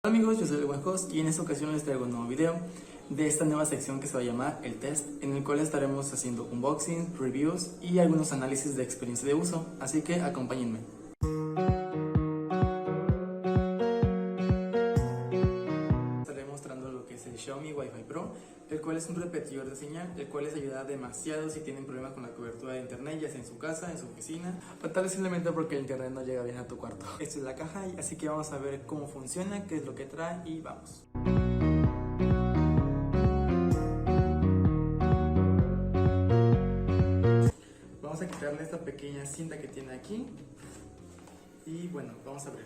Hola amigos, yo soy el buen host y en esta ocasión les traigo un nuevo video de esta nueva sección que se va a llamar El Test, en el cual estaremos haciendo unboxing, reviews y algunos análisis de experiencia de uso, así que acompáñenme. Estaré mostrando lo que es el Xiaomi Wi-Fi Pro, el cual es un repetidor de señal, el cual les ayuda demasiado si tienen problemas con la cobertura de internet, ya sea en su casa, en su oficina, o tal vez simplemente porque el internet no llega bien a tu cuarto. Esta es la caja, así que vamos a ver cómo funciona, qué es lo que trae y vamos. Vamos a quitarle esta pequeña cinta que tiene aquí y bueno, vamos a abrir.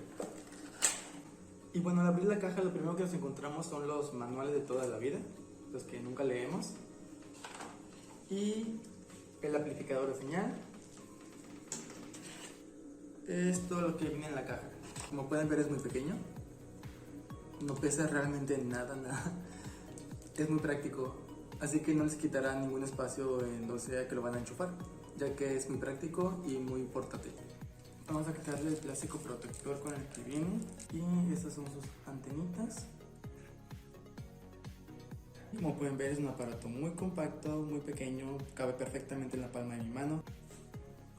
Y bueno, al abrir la caja lo primero que nos encontramos son los manuales de toda la vida, los que nunca leemos, y el amplificador de señal. Es todo lo que viene en la caja. Como pueden ver es muy pequeño, no pesa realmente nada. Es muy práctico, así que no les quitará ningún espacio en donde sea que lo van a enchufar, ya que es muy práctico y muy portátil. Vamos a quitarle el plástico protector con el que viene y estas son sus antenitas. Como pueden ver es un aparato muy compacto, muy pequeño, cabe perfectamente en la palma de mi mano.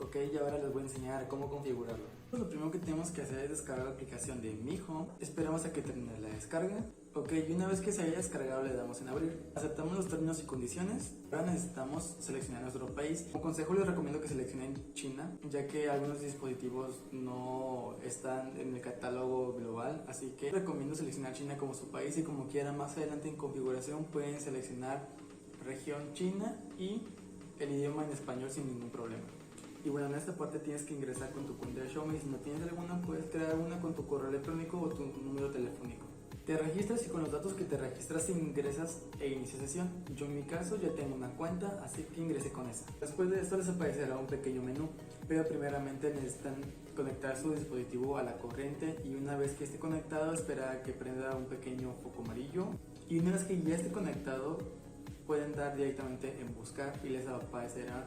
Ok, y ahora les voy a enseñar cómo configurarlo. Lo primero que tenemos que hacer es descargar la aplicación de Mi Home. Esperamos a que termine la descarga. Ok, y una vez que se haya descargado le damos en abrir. Aceptamos los términos y condiciones. Ahora necesitamos seleccionar nuestro país. Como consejo les recomiendo que seleccionen China, ya que algunos dispositivos no están en el catálogo global. Así que recomiendo seleccionar China como su país y como quieran más adelante en configuración pueden seleccionar región China y el idioma en español sin ningún problema. Y bueno, en esta parte tienes que ingresar con tu cuenta de Xiaomi. Si no tienes alguna, puedes crear una con tu correo electrónico o tu número telefónico. Te registras y con los datos que te registras ingresas e inicia sesión. Yo en mi caso ya tengo una cuenta, así que ingresé con esa. Después de esto les aparecerá un pequeño menú, pero primeramente necesitan conectar su dispositivo a la corriente y una vez que esté conectado esperar a que prenda un pequeño foco amarillo. Y una vez que ya esté conectado pueden dar directamente en buscar y les aparecerá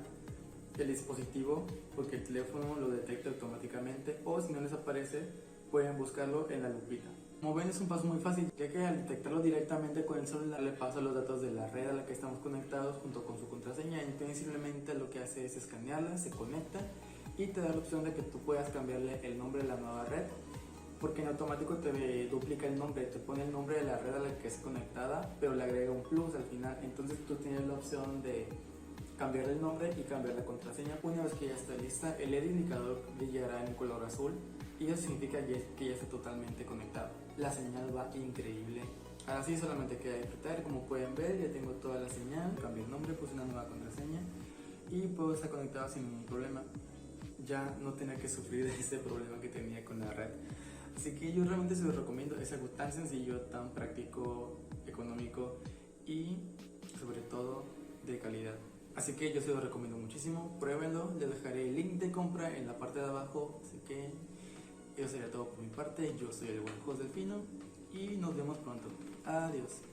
el dispositivo porque el teléfono lo detecta automáticamente, o si no les aparece pueden buscarlo en la lupita. Como ven es un paso muy fácil, ya que al detectarlo directamente con el celular le pasa los datos de la red a la que estamos conectados junto con su contraseña. Entonces simplemente lo que hace es escanearla, se conecta y te da la opción de que tú puedas cambiarle el nombre de la nueva red, porque en automático te duplica el nombre, te pone el nombre de la red a la que es conectada, pero le agrega un plus al final. Entonces tú tienes la opción de cambiar el nombre y cambiar la contraseña. Una vez que ya está lista, el LED indicador brillará en color azul y eso significa que ya está totalmente conectado. La señal va increíble. Ahora sí solamente queda disfrutar. Como pueden ver ya tengo toda la señal, cambié el nombre, puse una nueva contraseña y puedo estar conectado sin ningún problema. Ya no tenía que sufrir de este problema que tenía con la red. Así que yo realmente se los recomiendo, es algo tan sencillo, tan práctico, económico y sobre todo de calidad. Así que yo se lo recomiendo muchísimo, pruébenlo, les dejaré el link de compra en la parte de abajo. Así que eso sería todo por mi parte, yo soy el buen host Delfino y nos vemos pronto. Adiós.